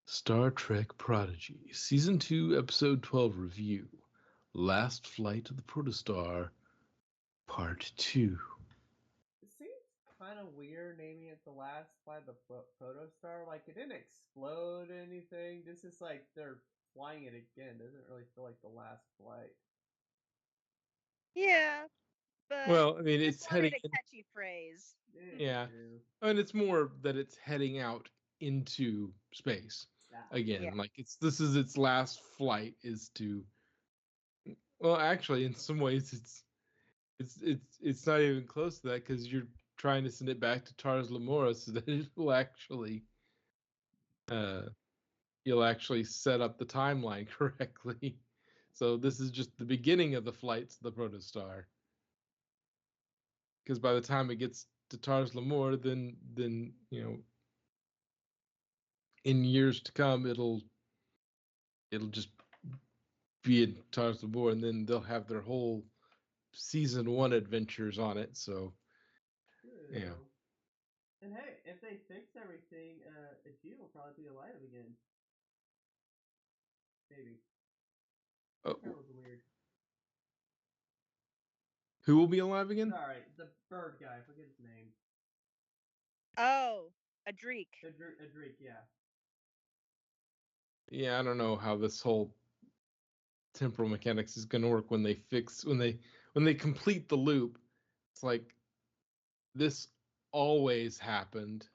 Star Trek Prodigy, Season 2, Episode 12 Review. Last Flight of the Protostar, Part 2. It seems kind of weird naming it the last flight of the protostar. Like, it didn't explode or anything. This is like they're flying it again. Doesn't really feel like the last flight. Yeah, but Well, I mean, just it's wanted heading a in, catchy phrase. yeah. And it's more that it's heading out into space. Again, Yeah. like this is its last flight is to, well, actually in some ways it's not even close to that because you're trying to send it back to Tars Lamora so that it will actually uh you'll actually set up the timeline correctly. So this is just the beginning of the flights of the protostar. Because by the time it gets to Tars Lamor, then in years to come it'll just be in Tars Lamor, and then they'll have their whole season 1 adventures on it. So True. And hey, if they fix everything, Ajit will probably be alive again. Maybe. Oh, That was weird. who will be alive again? Sorry, the bird guy. I forget his name. Oh, a Dreek. Adric, yeah. Yeah, I don't know how this whole temporal mechanics is going to work when they complete the loop. It's like this always happened,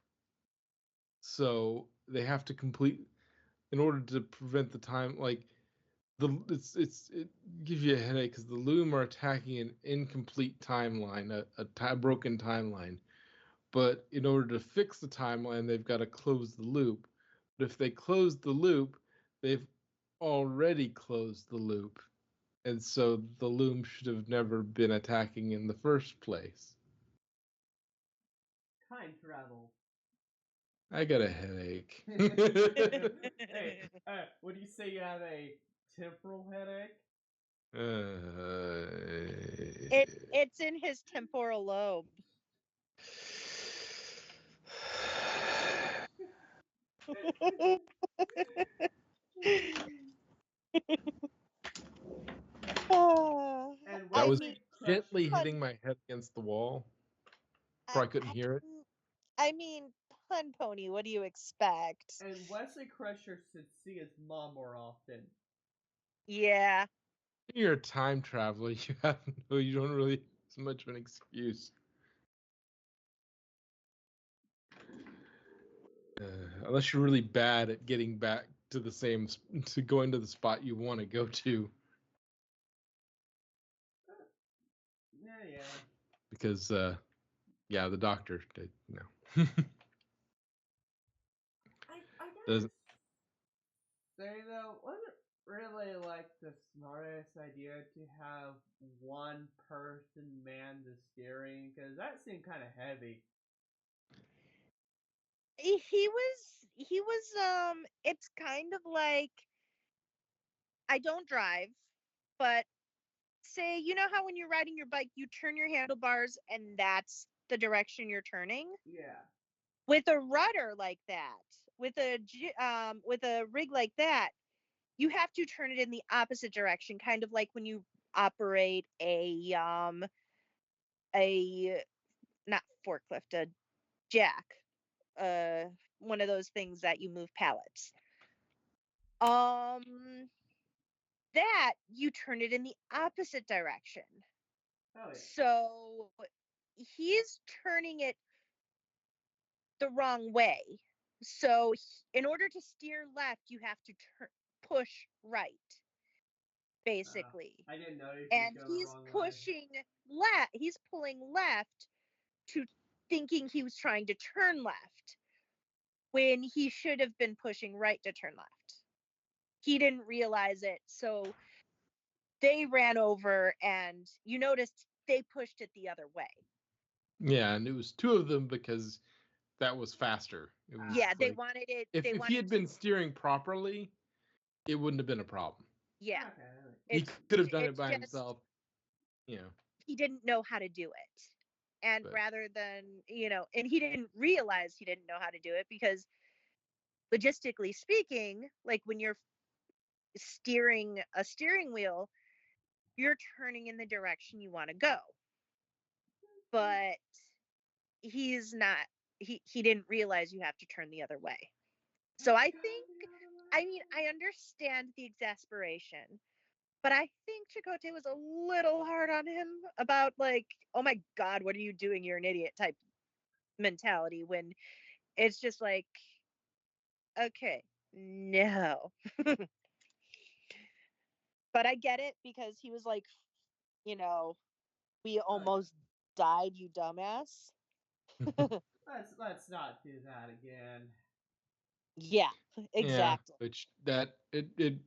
so they have to complete in order to prevent the time. Like it gives you a headache because the Loom are attacking an incomplete timeline, a broken timeline. But in order to fix the timeline, they've got to close the loop. But if they close the loop, they've already closed the loop, and so the Loom should have never been attacking in the first place. Time travel. I got a headache. Hey, would you say you have a temporal headache? It's in his temporal lobe. And That was Wesley gently Crusher. hitting my head against the wall. Probably couldn't hear it. I mean, Pun Pony, what do you expect? And Wesley Crusher should see his mom more often. Yeah. You're a time traveler. You don't really have so much of an excuse. Unless you're really bad at getting back to going to the spot you want to go to. Yeah. Because, yeah, the doctor did. No. I gotta Doesn't. say though, wasn't it really like the smartest idea to have one person man the steering? Because that seemed kind of heavy. He was it's kind of like, I don't drive, but say, you know how when you're riding your bike you turn your handlebars and that's the direction you're turning? Yeah. With a rudder like that, with a rig like that, you have to turn it in the opposite direction, kind of like when you operate a not forklift, a jack, uh one of those things that you move pallets. Um that you turn it in the opposite direction. Oh yeah. So he's turning it the wrong way. So in order to steer left, you have to push right, basically. I didn't notice he was And going the he's wrong way. pushing left. He's pulling left to thinking he was trying to turn left when he should have been pushing right to turn left. He didn't realize it, so they ran over, and you noticed they pushed it the other way. Yeah, and it was two of them because that was faster. It was Yeah, they like, wanted it. if They he wanted had been steering properly, it wouldn't have been a problem. Yeah, Okay. He could have done it it's by just himself. You know. he didn't know how to do it, and But rather than and he didn't realize he didn't know how to do it because logistically speaking, like when you're steering a steering wheel, you're turning in the direction you want to go. But he's not, he didn't realize you have to turn the other way. So I think, I mean, I understand the exasperation, but I think Chakotay was a little hard on him about, like, oh my God, what are you doing? You're an idiot type mentality, when it's just like, okay, no. But I get it, because he was like, you know, we almost died, you dumbass. Let's not do that again. Yeah, exactly. Yeah, which that it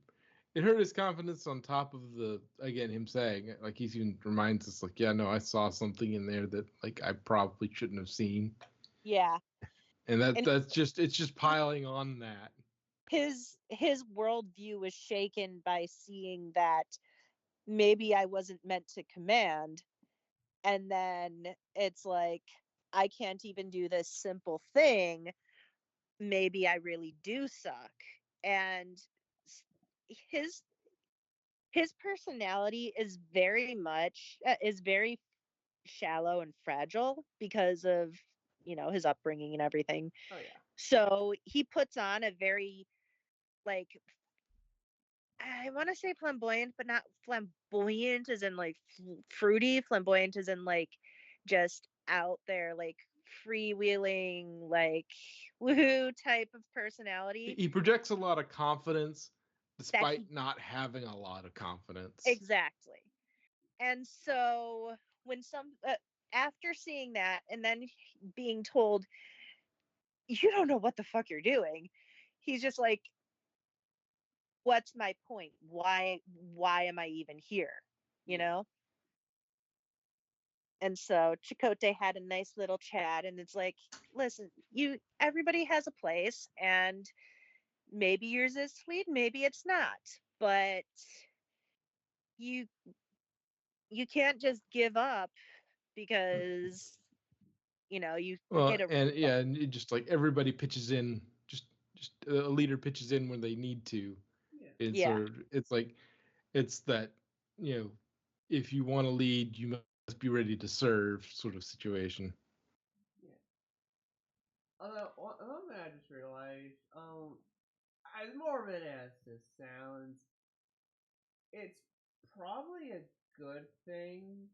hurt his confidence, on top of the, again, him saying it, like, he's even reminds us, like, yeah, no, I saw something in there that, like, I probably shouldn't have seen. Yeah. And And that's just, it's just piling on that. his worldview was shaken by seeing that maybe I wasn't meant to command. And then it's like, I can't even do this simple thing. Maybe I really do suck. And his personality is very much is very shallow and fragile because of, his upbringing and everything. Oh yeah. So he puts on a very, like, I want to say flamboyant, but not flamboyant as in like fruity. Flamboyant as in like just out there, like freewheeling, like woohoo type of personality. He projects a lot of confidence That despite he not having a lot of confidence. Exactly. And so when after seeing that and then being told you don't know what the fuck you're doing, he's just like, what's my point? Why am I even here? You know? And so Chakotay had a nice little chat, and it's like, listen, everybody has a place, and maybe yours is sweet, maybe it's not, but you can't just give up because you Well, hit a and roadblock. yeah, and it just, like, everybody pitches in, just a leader pitches in when they need to. Yeah. It's Yeah. sort of, it's like, it's that, if you want to lead, you must be ready to serve, sort of situation. Yeah. One thing I just realized, as morbid as this sounds, it's probably a good thing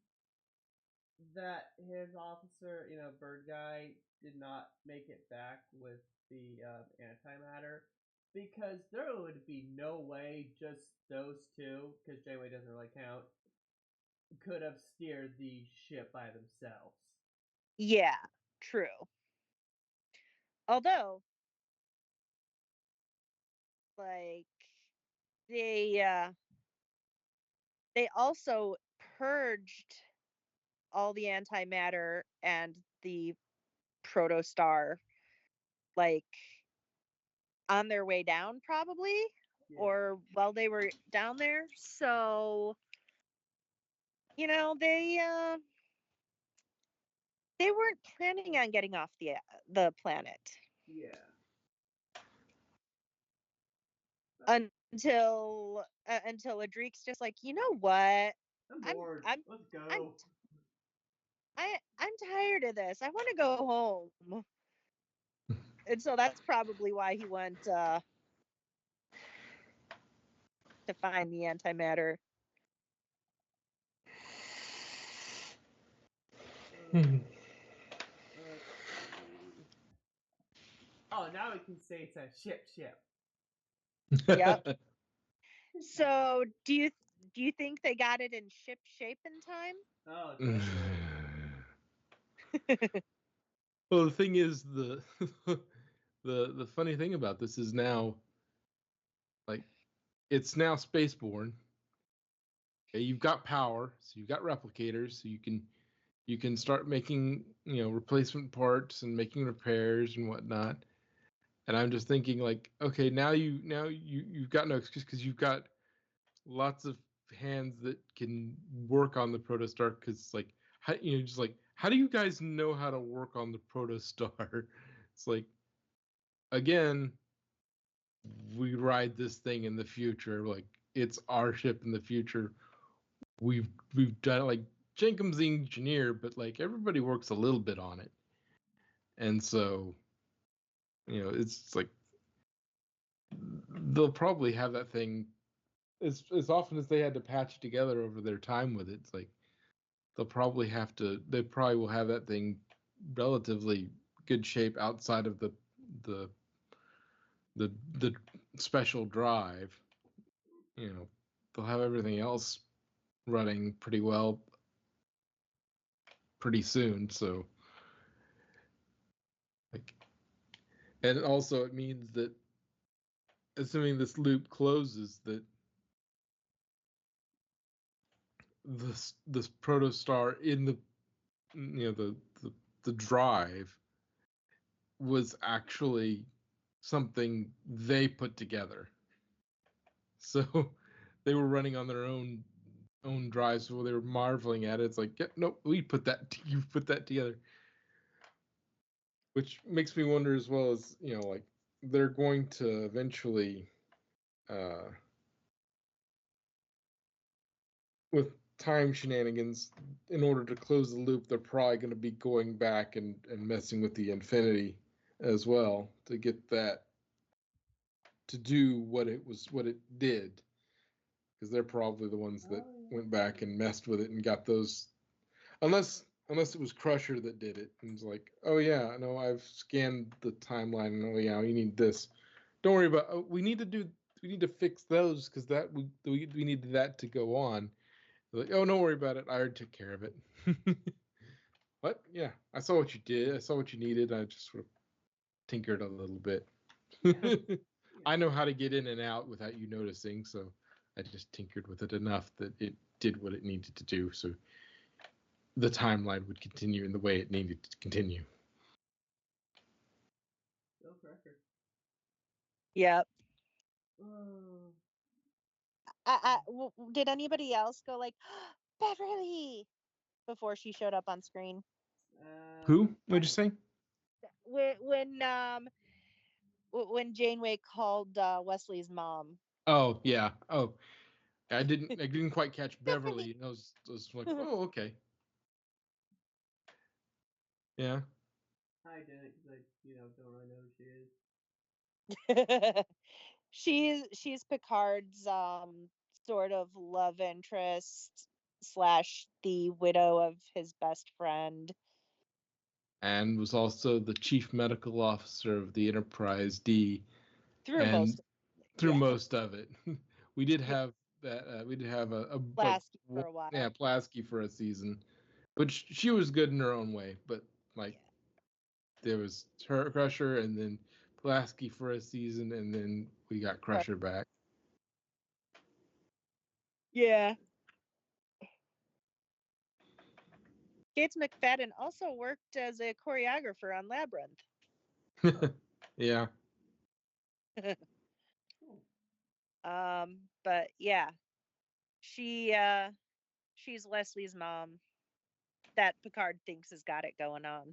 that his officer, bird guy, did not make it back with the antimatter, because there would be no way just those two, because Janeway doesn't really count, could have steered the ship by themselves. Yeah, true. Although, like, they also purged all the antimatter and the protostar, like, on their way down, probably, Yeah. or while they were down there. So they weren't planning on getting off the planet Yeah. until Adrik's just like, you know what, I'm I'm bored. I'm Let's I'm go. I'm tired of this. I want to go home. And so that's probably why he went to find the antimatter. Let's see. Oh, now we can say it's a ship. Yep. So do you think they got it in ship shape in time? Oh, definitely. Well, the thing is, the funny thing about this is, now, like, it's now spaceborne. Okay, you've got power, so you've got replicators, so you can start making, replacement parts and making repairs and whatnot. And I'm just thinking, like, okay, you've got no excuse, because you've got lots of hands that can work on the protostar. Because, like, just like, how do you guys know how to work on the protostar? It's like, again, we ride this thing in the future. Like it's our ship in the future. We've done it. Like Jenkum's the engineer, but like everybody works a little bit on it, and so it's like they'll probably have that thing as often as they had to patch it together over their time with it. It's like they probably will have that thing relatively good shape outside of the the special drive. They'll have everything else running pretty well pretty soon. So like, and also it means that assuming this loop closes, that this protostar in the drive was actually something they put together. So they were running on their own drives, so they were marveling at it. It's like, yeah, no, you put that together, which makes me wonder as well as like they're going to eventually, with time shenanigans, in order to close the loop, they're probably going to be going back and messing with the infinity as well to get that to do what it did, because they're probably the ones that went back and messed with it and got those, unless it was Crusher that did it and was like, oh yeah, no, I've scanned the timeline and oh yeah, you need this, don't worry about, we need to fix those because that we needed that to go on. They're like, oh, don't worry about it, I already took care of it. But yeah, I saw what you did, I saw what you needed, I just sort of tinkered a little bit. I know how to get in and out without you noticing, so I just tinkered with it enough that it did what it needed to do, so the timeline would continue in the way it needed to continue. Yep. Did anybody else go like, Beverly, before she showed up on screen? Who? What'd you say? When Janeway called Wesley's mom. Oh yeah. Oh, I didn't quite catch Beverly. I was like, oh, okay. Yeah. I didn't because I don't really know who she is. She's Picard's sort of love interest / the widow of his best friend. And was also the chief medical officer of the Enterprise D. Through most of it. We did have that. We did have a Plasky for a while. Yeah, Plasky for a season, which she was good in her own way. But like, there was her Crusher, and then Plasky for a season, and then we got Crusher back. Yeah. Gates McFadden also worked as a choreographer on Labyrinth. Yeah. But yeah, she's Leslie's mom that Picard thinks has got it going on.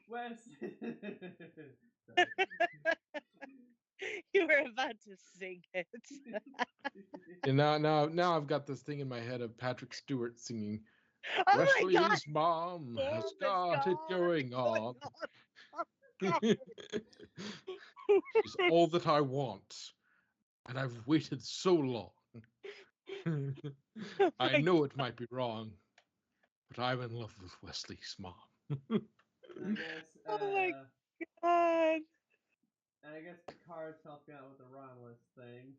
Wes. You were about to sing it. And now I've got this thing in my head of Patrick Stewart singing, oh Wesley's mom has got it going on. She's all that I want, and I've waited so long. I know it might be wrong, but I'm in love with Wesley's mom. I guess. Oh my god. I guess Picard's helping out with the Romulus thing.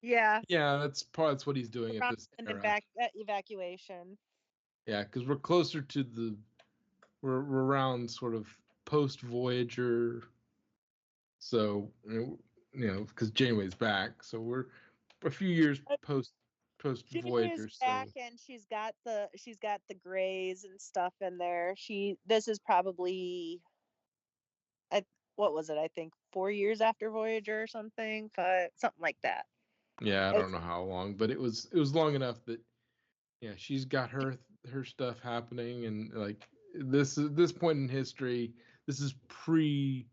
Yeah. Yeah, that's what he's doing at this era. Evacuation. Yeah, because we're closer to we're around sort of post Voyager. So because Janeway's back, so we're a few years post Voyager. Back, and she's got the grays and stuff in there. This is probably, what was it? I think 4 years after Voyager or something, 5, something like that. Yeah, I don't know how long, but it was long enough that she's got her stuff happening, and like this point in history, this is pre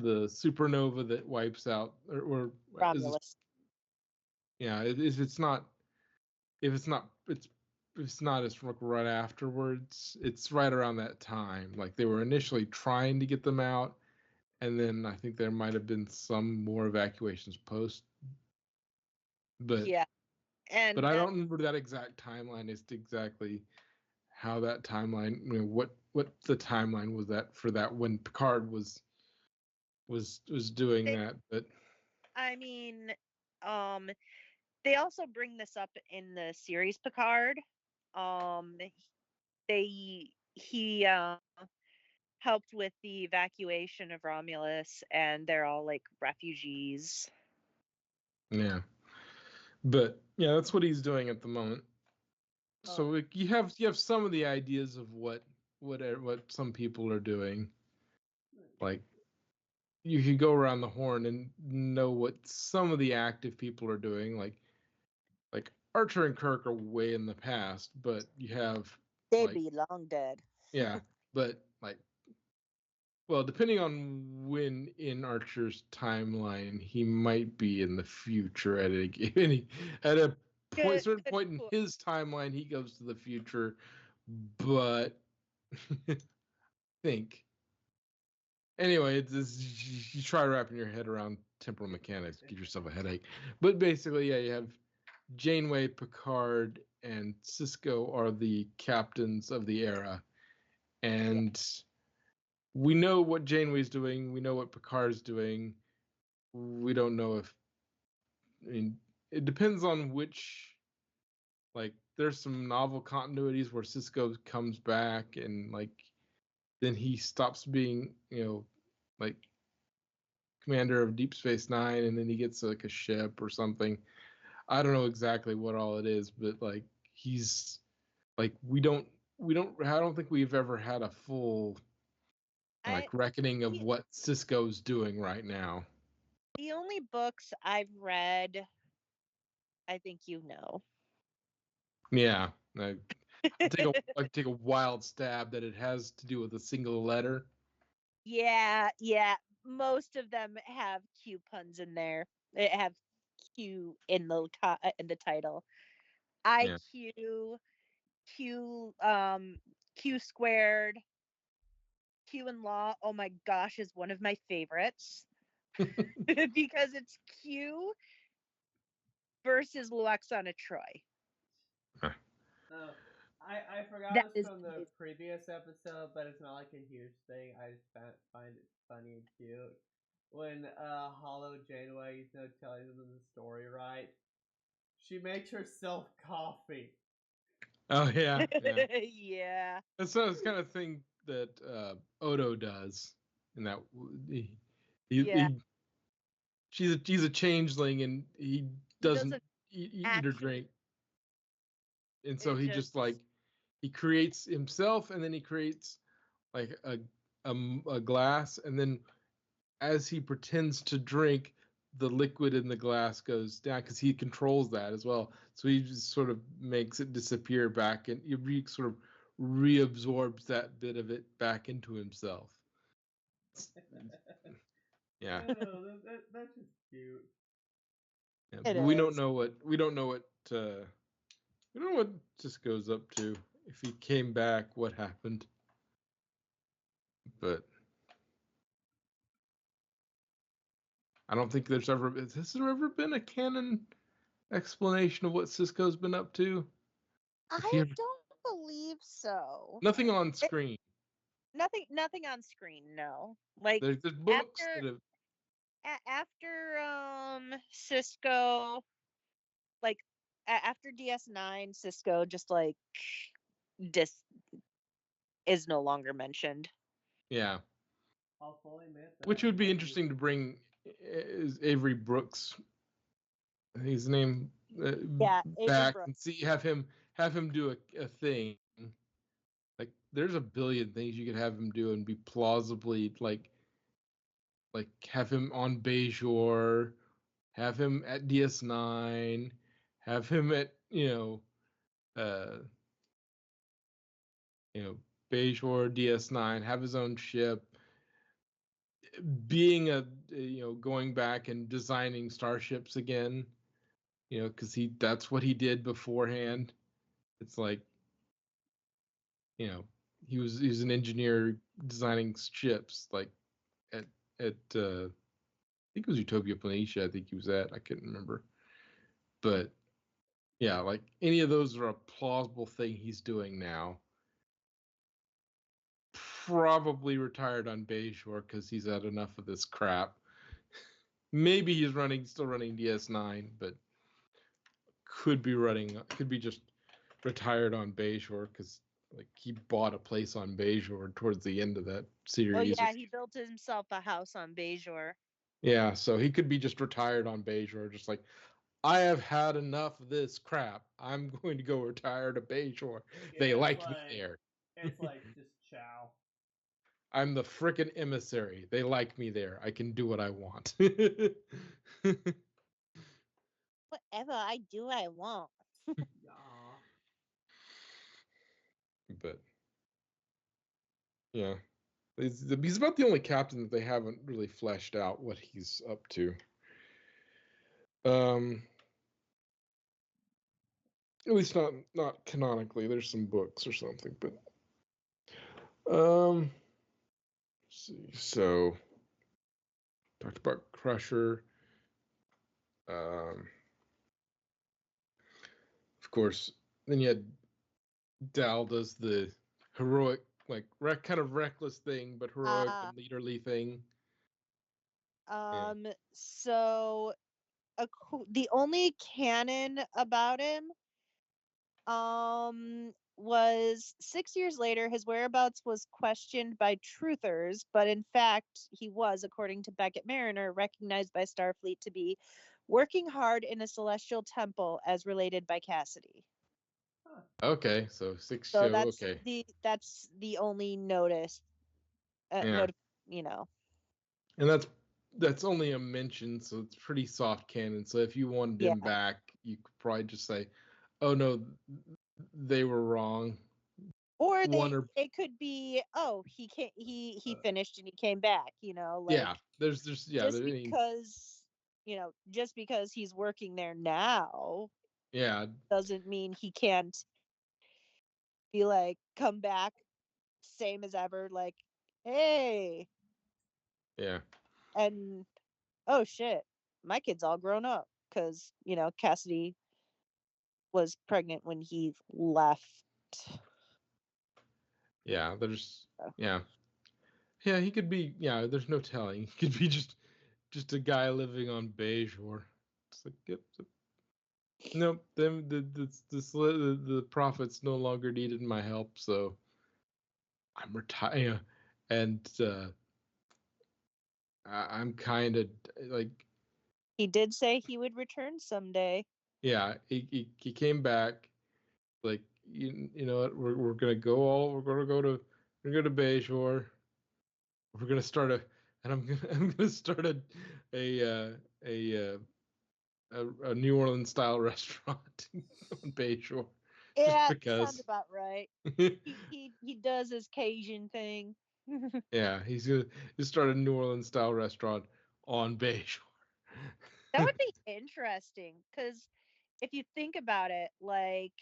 the supernova that wipes out, or Romulus. Yeah, if it's not it's it's like right afterwards. It's right around that time. Like they were initially trying to get them out, and then I think there might have been some more evacuations post. But Yeah, and I don't remember that exact timeline as to exactly how that timeline, what the timeline was that for that when Picard was doing that. But I mean, um, they also bring this up in the series Picard. He helped with the evacuation of Romulus, and they're all like refugees. yeah, but yeah, that's what he's doing at the moment. So like, you have some of the ideas of what some people are doing. Like you could go around the horn and know what some of the active people are doing. Like Archer and Kirk are way in the past, but you have They'd like be long dead. yeah, but like well, depending on when in Archer's timeline, he might be in the future at a certain point in his timeline, he goes to the future, but think anyway, you try wrapping your head around temporal mechanics, give yourself a headache. But basically, yeah, you have Janeway, Picard, and Sisko are the captains of the era, and we know what Janeway's doing. We know what Picard's doing. We don't know if it depends on which. Like, there's some novel continuities where Sisko comes back and like then he stops being like commander of Deep Space Nine, and then he gets like a ship or something. I don't know exactly what all it is, but like he's like I don't think we've ever had a full like reckoning of what Sisko's doing right now. The only books I've read, I think you know. Yeah, I take a wild stab that it has to do with a single letter. Yeah. Most of them have Q puns in there. They have Q in the title. IQ, Q Q squared, Q in law. Oh my gosh, is one of my favorites because it's Q versus Luoxana Troy. I forgot That this is from the previous episode, but it's not like a huge thing. I just find it funny and cute. When Hollow Janeway, telling them the story right, she makes herself coffee. Oh yeah, yeah. Yeah. That's the kind of thing that Odo does. In that she's a changeling and he doesn't eat or drink, and so he just like he creates himself, and then he creates like a glass, and then as he pretends to drink, the liquid in the glass goes down because he controls that as well. So he just sort of makes it disappear back, and he sort of reabsorbs that bit of it back into himself. Yeah. That's just cute. Yeah, but we don't know what Sisko's up to. If he came back, what happened? But I don't think has there ever been a canon explanation of what Sisko's been up to? I don't believe so. Nothing on screen. Nothing on screen, no. Like there's books that have after Sisko, like after DS9, Sisko just like is no longer mentioned. Yeah. I'll fully admit that. Which would be interesting to bring is Avery Brooks, his name, back Brooks. and see have him do a thing. Like there's a billion things you could have him do and be plausibly like have him on Bajor, have him at DS9, have him at Bajor DS9, have his own ship. being going back and designing starships again, because that's what he did beforehand. It's like, he was an engineer designing ships, like at I think it was Utopia Planitia. I think he was at. I couldn't remember, but yeah, like any of those are a plausible thing he's doing now. Probably retired on Bayshore because he's had enough of this crap. Maybe he's still running DS9, but could be just retired on Bayshore because like he bought a place on Bayshore towards the end of that series. Oh yeah, he built himself a house on Bayshore. Yeah, so he could be just retired on Bayshore, just like, I have had enough of this crap. I'm going to go retire to Bayshore. Yeah, They it's like me there. It's like just chow. I'm the frickin' emissary. They like me there. I can do what I want. Whatever I do, I want. Yeah. But yeah, he's about the only captain that they haven't really fleshed out what he's up to. At least not canonically. There's some books or something, but let's see. So talked about Crusher. Of course, then you had Dal does the heroic, like kind of reckless thing, but heroic and leaderly thing. So the only canon about him was 6 years later his whereabouts was questioned by truthers, but in fact he was, according to Beckett Mariner, recognized by Starfleet to be working hard in a celestial temple as related by Cassidy. Okay, so that's okay. That's the only notice. Yeah. You know. And that's only a mention, so it's pretty soft canon. So if you wanted him back, you could probably just say, "Oh no, they were wrong." Or it could be, oh, he finished and he came back, like, yeah, there's just because he's working there now, yeah, doesn't mean he can't be like, come back same as ever, like, hey, yeah, and oh shit, my kid's all grown up because Cassidy was pregnant when he left. Yeah, yeah, he could be, there's no telling. He could be just a guy living on Bayshore. It's like, yep. Nope, the prophets no longer needed my help, so I'm retired. And I'm kind of like, he did say he would return someday. yeah, he came back, like, you know what, we're gonna go to Bayshore. We're gonna start I'm gonna start a New Orleans style restaurant on Bayshore. Yeah, Just because. sounds about right. he does his Cajun thing. Yeah, he's gonna just start a New Orleans style restaurant on Bayshore. That would be interesting because if you think about it, like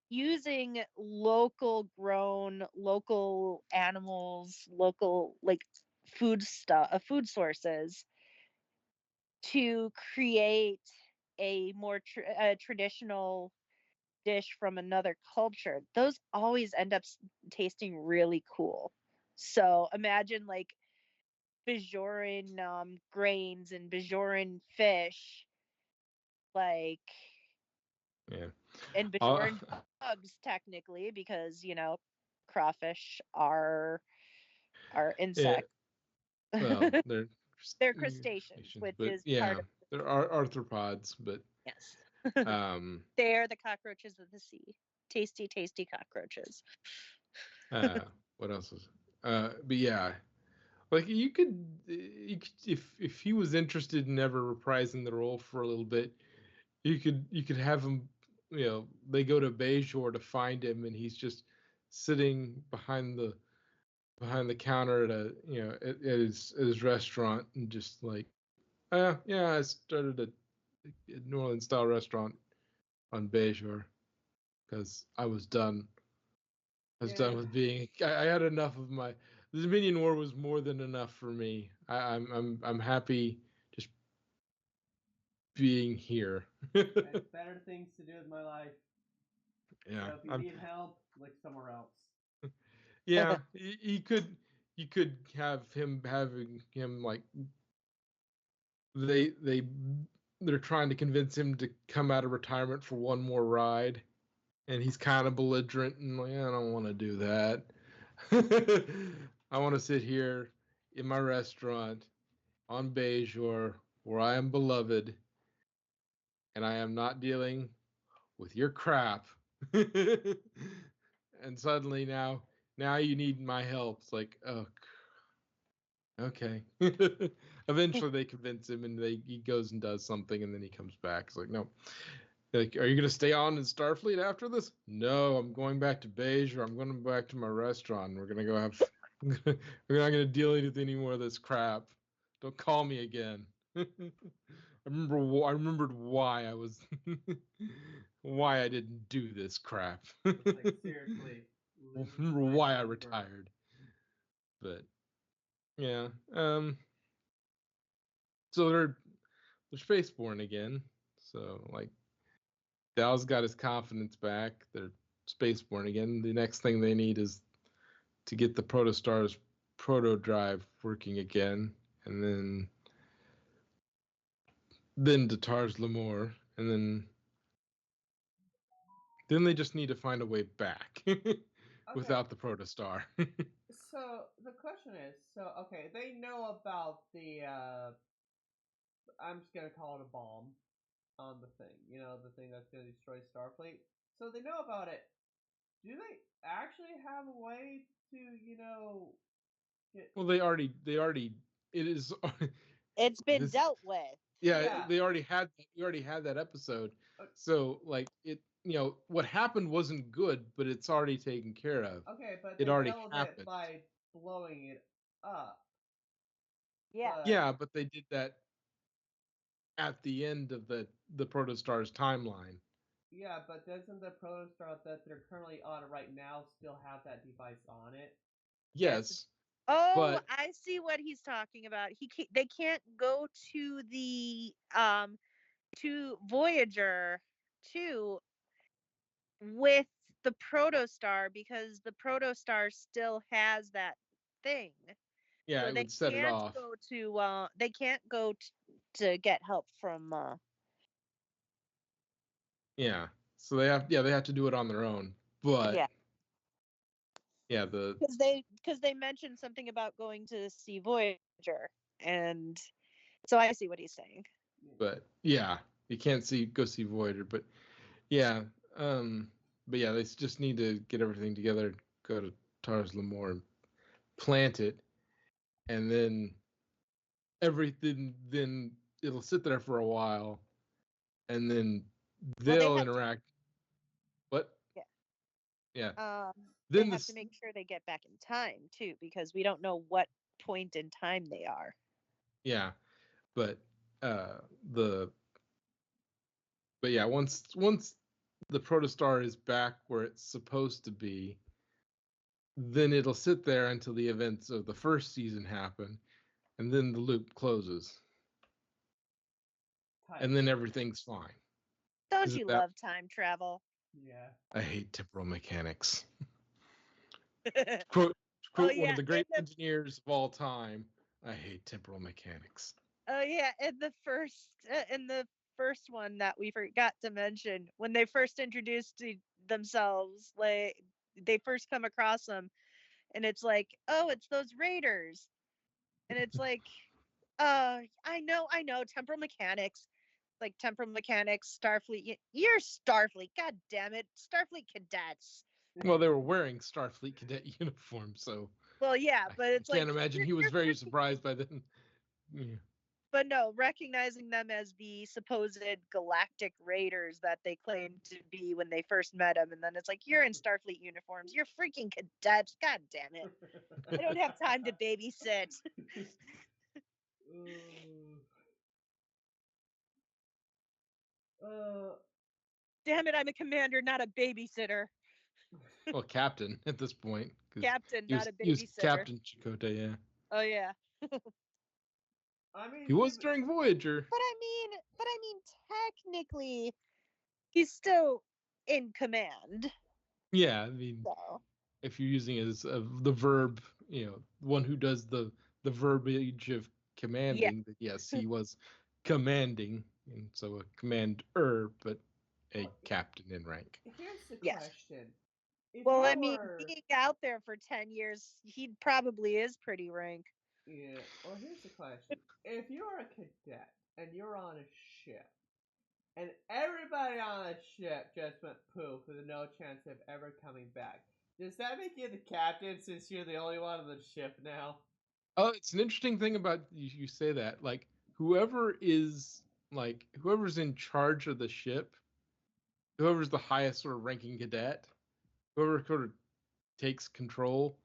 using local grown, local animals, local like food sources to create a more traditional dish from another culture, those always end up tasting really cool. So imagine like Bajoran grains and Bajoran fish, like, Yeah, and Bajoran bugs technically, because crawfish are insects. Yeah. Well, they're crustaceans, which but is yeah, part of. there are arthropods, but Yes. they're the cockroaches of the sea. Tasty, tasty cockroaches. what else was? But yeah, like you could if he was interested in ever reprising the role for a little bit, you could have him. They go to Bayshore to find him, and he's just sitting behind behind the counter at a at his restaurant, and just like, yeah, I started a New Orleans style restaurant on Bejor because I was done. I was done with being. I had enough of my. The Dominion War was more than enough for me. I'm happy just being here. I have better things to do with my life. Yeah, So if you need help, look somewhere else. yeah. You could have him having him like they're trying to convince him to come out of retirement for one more ride, and he's kind of belligerent and like, I don't want to do that. I want to sit here in my restaurant on Bejor, where I am beloved, and I am not dealing with your crap. And suddenly now you need my help. It's like, oh, okay. Eventually they convince him, and he goes and does something, and then he comes back. It's like, no. Like, are you gonna stay on in Starfleet after this? No, I'm going back to Beige, or I'm going back to my restaurant. We're gonna go have. We're not gonna deal with any more of this crap. Don't call me again. I remembered why I was, why I didn't do this crap. Like seriously. Remember why I retired. But yeah, so they're spaceborne again. So like Dal's got his confidence back. They're spaceborne again. The next thing they need is to get the protostar's proto drive working again, and then to Tars Lamore, and then they just need to find a way back without the protostar. So the question is, okay, they know about the I'm just gonna call it a bomb on the thing, the thing that's gonna destroy Starfleet. So they know about it. Do they actually have a way to, get? Well, they already it is. It's been dealt with. Yeah, we already had that episode. So like what happened wasn't good, but it's already taken care of. Okay, but it they already dealt with happened. it by blowing it up. Yeah. Yeah, but they did that at the end of the protostar's timeline. Yeah, but doesn't the protostar that they're currently on right now still have that device on it? Yes. Oh, but I see what he's talking about. They can't go to the to Voyager 2 with the protostar because the protostar still has that thing. Yeah, so it they would set it can't off. go to they can't go to get help from Yeah. So they have to do it on their own. But yeah, because they mentioned something about going to see Voyager, and so I see what he's saying. But yeah, you can't go see Voyager, but yeah, but yeah, they just need to get everything together, go to Tars Lamore, and plant it, and then everything. Then it'll sit there for a while, and then they'll interact. What? Yeah. They have to make sure they get back in time too, because we don't know what point in time they are. Yeah, but yeah, once the protostar is back where it's supposed to be, then it'll sit there until the events of the first season happen, and then the loop closes. And then everything's fine. Don't you love time travel? Yeah. I hate temporal mechanics. quote one of the great engineers of all time. I hate temporal mechanics. Oh yeah, in the first one that we forgot to mention, when they first introduced themselves, like they first come across them, and it's like, oh, it's those raiders, and it's like, I know, temporal mechanics, like temporal mechanics, Starfleet. You're Starfleet, god damn it, Starfleet cadets. Well, they were wearing Starfleet cadet uniforms, so. Well, yeah, but it's I can't imagine he was very surprised by them. Yeah. But no, recognizing them as the supposed galactic raiders that they claimed to be when they first met him, and then it's like, you're in Starfleet uniforms, you're freaking cadets, god damn it. I don't have time to babysit. Damn it, I'm a commander, not a babysitter. Well, captain at this point. Captain, not a He was babysitter. Captain Chakotay, yeah. Oh yeah. I mean, He was during Voyager. But I mean, technically, he's still in command. Yeah, I mean, So if you're using it as the verb, one who does the verbiage of commanding, that yes, he was commanding, and so a commander, but a captain in rank. Here's the Yes. question. Well, I mean, being out there for 10 years, he probably is pretty rank. Yeah. Well, here's the question. If you're a cadet and you're on a ship, and everybody on a ship just went poof with no chance of ever coming back, does that make you the captain since you're the only one on the ship now? Oh, it's an interesting thing about you say that. Like, whoever's in charge of the ship, whoever's the highest sort of ranking cadet, whoever sort of takes control,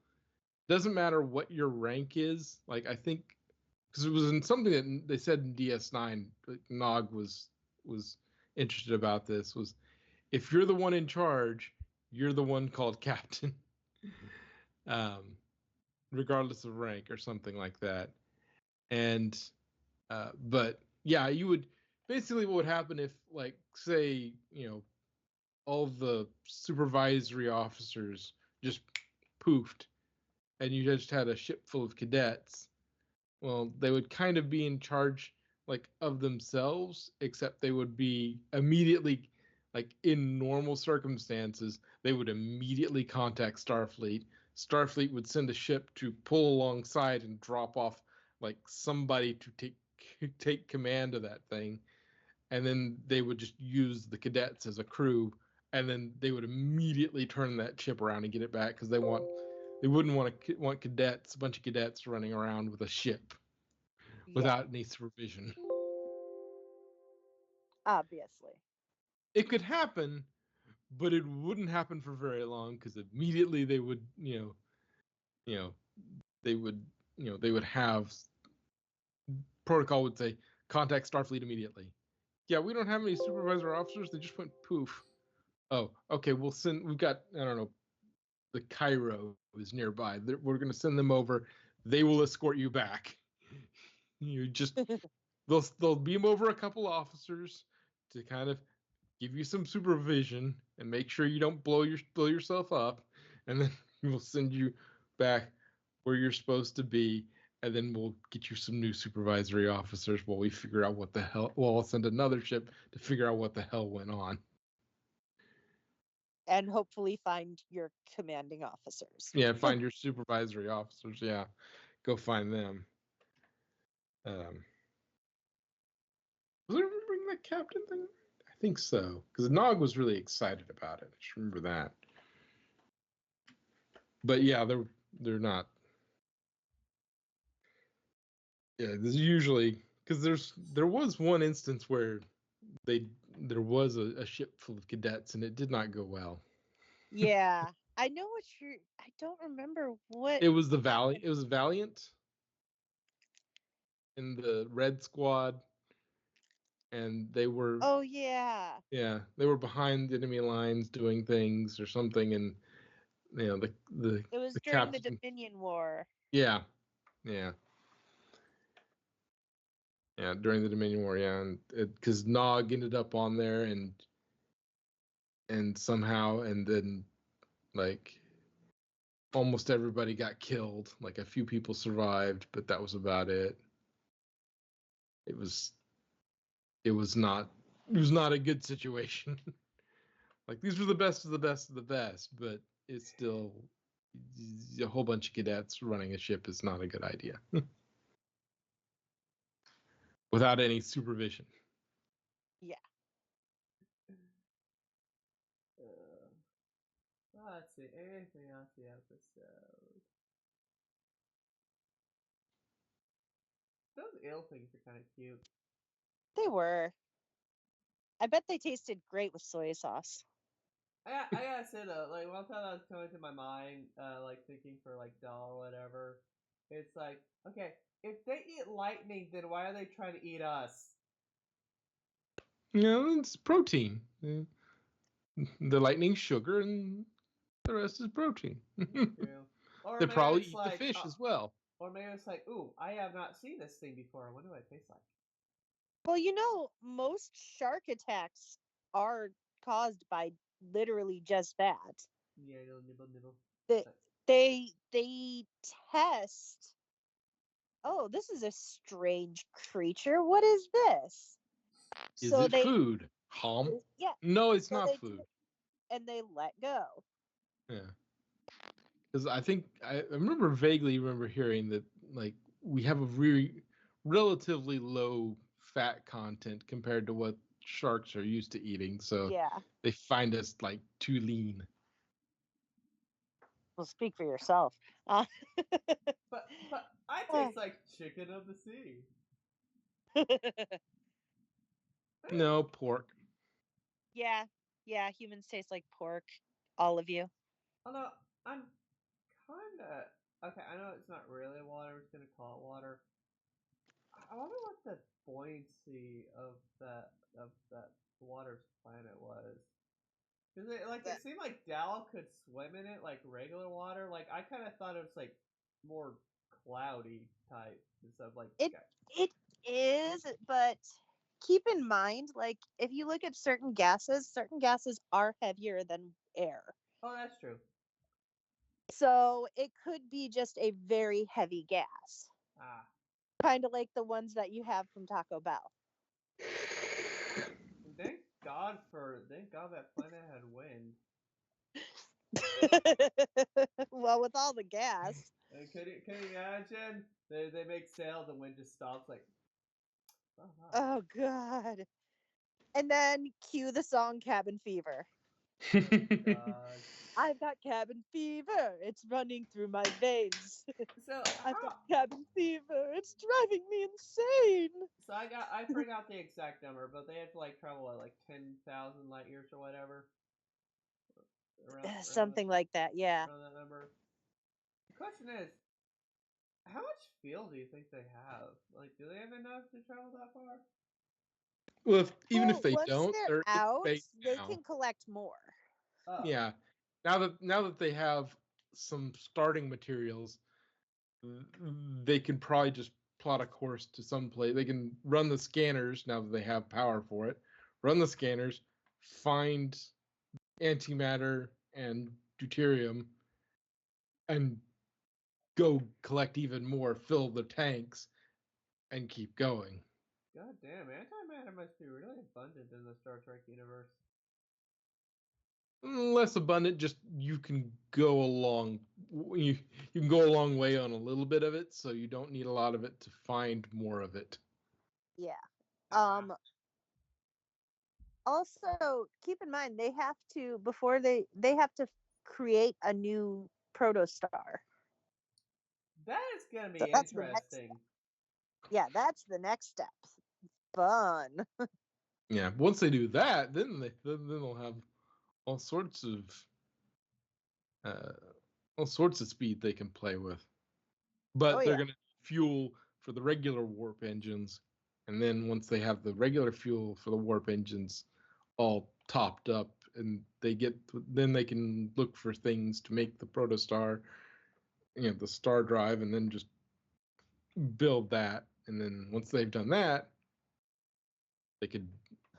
doesn't matter what your rank is. Like, I think because it was in something that they said in DS9, Nog was interested about this, was if you're the one in charge, you're the one called captain, regardless of rank or something like that. And but yeah, you would basically, what would happen if, like, say, all the supervisory officers just poofed and you just had a ship full of cadets. Well, they would kind of be in charge, like, of themselves, except they would be immediately, like, in normal circumstances, they would immediately contact Starfleet. Starfleet would send a ship to pull alongside and drop off, like, somebody to take command of that thing, and then they would just use the cadets as a crew, and then they would immediately turn that ship around and get it back, because they wouldn't want cadets, a bunch of cadets running around with a ship without any supervision. Obviously. It could happen, but it wouldn't happen for very long, because immediately they would, they would have, protocol would say, contact Starfleet immediately. Yeah, we don't have any supervisor officers. They just went poof. Oh, okay. We've got, I don't know, the Cairo is nearby. We're going to send them over. They will escort you back. You just, they'll beam over a couple officers to kind of give you some supervision and make sure you don't blow yourself up, and then we'll send you back where you're supposed to be, and then we'll get you some new supervisory officers while we figure out what the hell. Well, I'll send another ship to figure out what the hell went on. And hopefully find your commanding officers. Yeah, find your supervisory officers. Yeah, go find them. Was I remembering that captain thing? I think so, because Nog was really excited about it. I just remember that. But yeah, they're not. Yeah, there's usually, because there was one instance where there was a ship full of cadets and it did not go well. Yeah, I know what I don't remember what. It was Valiant. It was Valiant in the Red Squad, and they were. Oh yeah. Yeah, they were behind enemy lines doing things or something, and the It was the during the captain. Dominion War. Yeah, during the Dominion War, yeah, and because Nog ended up on there, and somehow, and then, like, almost everybody got killed. Like, a few people survived, but that was about it. It was not a good situation. Like, these were the best of the best of the best, but it's still a whole bunch of cadets running a ship is not a good idea. Without any supervision. Yeah. Let's see, anything else the episode? Those eel things are kind of cute. They were. I bet they tasted great with soy sauce. I gotta say though, like one time that was coming to my mind, like thinking for like doll or whatever, it's like, okay, if they eat lightning, then why are they trying to eat us? It's protein. The lightning sugar and the rest is protein. True. Or They maybe probably it's eat the like, fish as well. or maybe it's like, ooh, I have not seen this thing before. I wonder what it tastes like. Well, most shark attacks are caused by literally just that. Yeah, little nibble nibble. They they test. Oh, this is a strange creature. What is this? Is So it they food? Hom? yeah. No, it's So not they do food. it, and they let go. Yeah. Because I remember vaguely remember hearing that like we have a really relatively low fat content compared to what sharks are used to eating, so Yeah. they find us like too lean. Well, speak for yourself. But I taste like chicken of the sea. No pork. yeah. Yeah. Humans taste like pork. All of you. Although I'm kinda okay. I know it's not really water. We're just gonna call it water. I wonder what the buoyancy of that water's planet was. Cause it seemed like Dal could swim in it like regular water. Like I kind of thought it was like more cloudy type instead of like It it is, but keep in mind, like if you look at certain gases are heavier than air. oh, that's true. So it could be just a very heavy gas, Ah, kind of like the ones that you have from Taco Bell. thank God that planet had wind. Well, with all the gas. And can you imagine? They make sail, the wind just stops. Like, oh wow. Oh God. And then cue the song Cabin Fever. God. I've got cabin fever. It's running through my veins. So I've got how? cabin fever. It's driving me insane. So I forgot the exact number, but they had to like travel at like 10,000 light years or whatever. Something like that, yeah. Around that number. The question is, how much fuel do you think they have? Like, do they have enough to travel that far? Well, even if Well, they once don't, they're they're in out, space they now. can collect more. Oh, Yeah. Now that they have some starting materials, they can probably just plot a course to some place. They can run the scanners now that they have power for it. Run the scanners, find antimatter and deuterium, and go collect even more, fill the tanks, and keep going. god damn! Antimatter must be really abundant in the Star Trek universe. Less abundant, just you can go along. You can go a long way on a little bit of it, so you don't need a lot of it to find more of it. Yeah. Ah, Also keep in mind they have to before they have to create a new protostar. that is gonna So be that's the next step. interesting. Yeah, that's the next step. Fun. Yeah, once they do that, then they'll have all sorts of uh, all sorts of speed they can play with. Oh But they're yeah. gonna fuel for the regular warp engines, and then once they have the regular fuel for the warp engines all topped up, and then they can look for things to make the protostar, the star drive, and then just build that. And then once they've done that, they could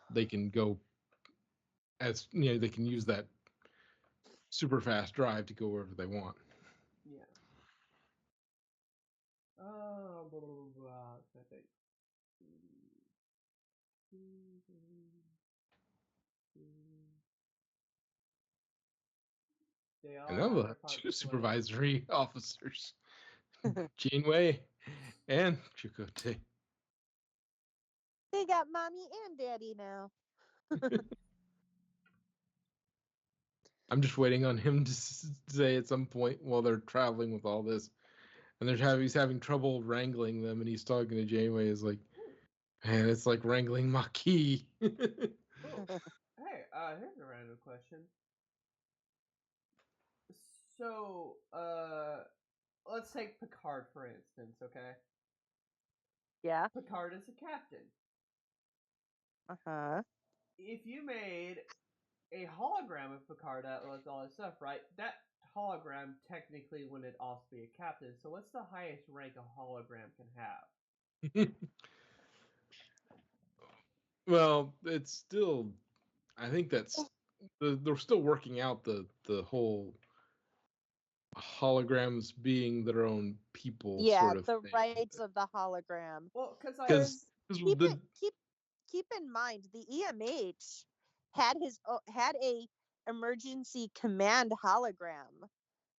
they can go they can use that super fast drive to go wherever they want. Yeah. Oh, blah, blah, blah, blah. I think. They And all then have we'll their have part two to play. supervisory officers, Janeway and Chakotay. They got mommy and daddy now. I'm just waiting on him to say at some point while they're traveling with all this, and he's having trouble wrangling them, and he's talking to Janeway. Is like, man, it's like wrangling Maquis. Ooh. Hey, here's a random question. So, let's take Picard for instance, okay? Yeah. Picard is a captain. Uh-huh. If you made a hologram of Picard with all this stuff, right? That hologram technically wouldn't also be a captain. So what's the highest rank a hologram can have? Well, it's still. I think that's they're still working out the whole holograms being their own people Yeah, sort of the thing. rights of the hologram. Well, because like, Because Keep in mind the EMH had a emergency command hologram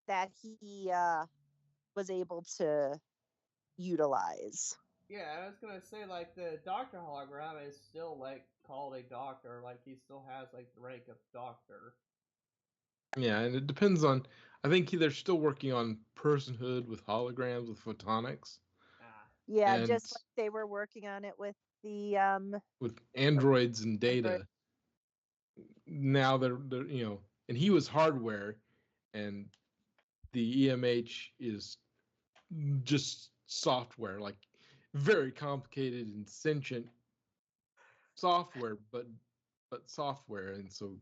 that he was able to utilize. yeah, I was gonna say like the Doctor hologram is still like called a doctor, like he still has like the rank of doctor. yeah, and it depends on. I think they're still working on personhood with holograms with photonics. Ah, Yeah, And just like they were working on it with the with androids and Android. data. Now they're and he was hardware, and the EMH is just software, like very complicated and sentient software, but software, and so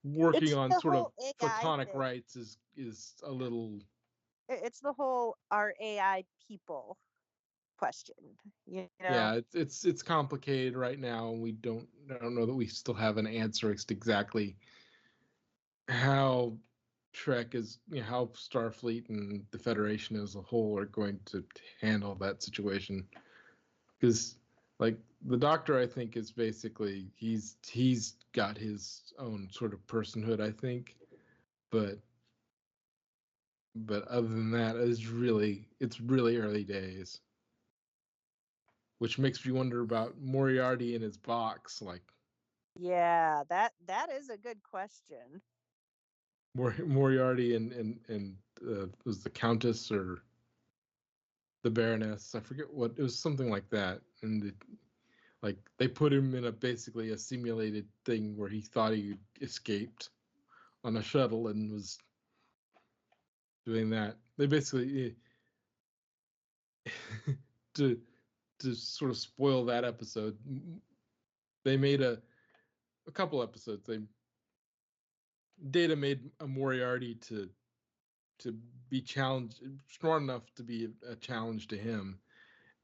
working It's on the sort of whole AI photonic thing. rights is a little. It's the whole are AI people question. You know? Yeah, it's complicated right now, and I don't know that we still have an answer as to exactly how Trek is, how Starfleet and the Federation as a whole are going to handle that situation. Because, like, the Doctor, I think, is basically he's got his own sort of personhood, I think, but other than that, it's really early days, which makes me wonder about Moriarty in his box, like. Yeah, that is a good question. Moriarty and was the Countess or the Baroness? I forget what it was, something like that. And like they put him in basically a simulated thing where he thought he escaped on a shuttle and was doing that. They basically to sort of spoil that episode. They made a couple episodes. Data made a Moriarty to be challenged, smart enough to be a challenge to him,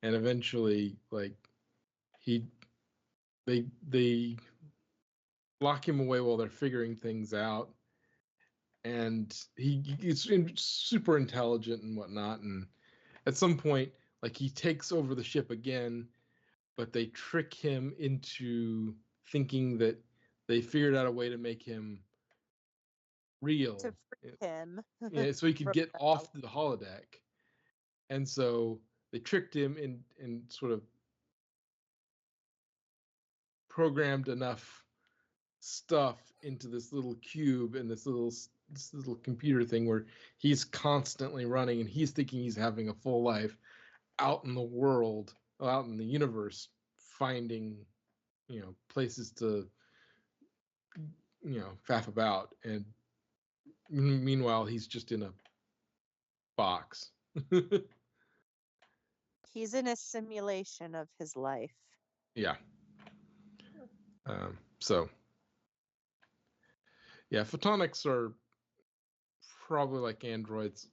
and eventually, like he they lock him away while they're figuring things out, and he's super intelligent and whatnot, and at some point, like he takes over the ship again, but they trick him into thinking that they figured out a way to make him real, To free him. yeah, so he could from get the off the holodeck. And so they tricked him and sort of programmed enough stuff into this little cube and this little computer thing where he's constantly running, and he's thinking he's having a full life out in the world, out in the universe, finding places to faff about, and meanwhile he's just in a box. He's in a simulation of his life. Yeah. So yeah, photonics are probably like androids.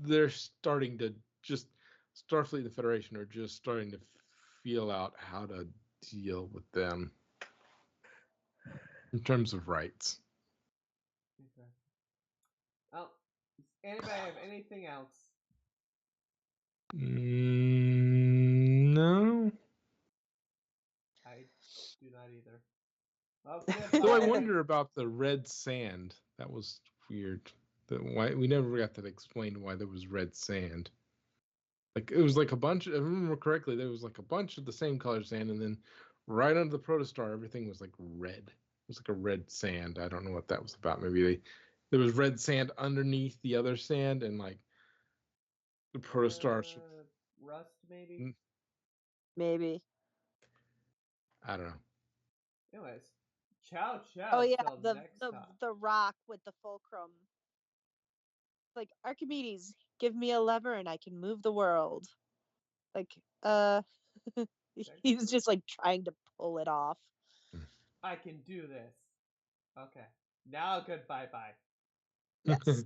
They're starting to just Starfleet and the Federation are just starting to feel out how to deal with them in terms of rights. okay. Well, does anybody have anything else? No. I do not either. Well, good. Though I wonder about the red sand. That was weird. Why we never got that explained why there was red sand. Like it was like a bunch. If I remember correctly, there was like a bunch of the same color sand, and then right under the protostar, everything was like red. It was like a red sand. I don't know what that was about. Maybe there was red sand underneath the other sand, and like The protostar. Rust, maybe? Mm. Maybe. I don't know. Anyways, ciao. Oh yeah, Till next time. the rock with the fulcrum. Like, Archimedes, give me a lever and I can move the world. Like, he was just like trying to pull it off. I can do this. Okay. Now goodbye bye. Yes.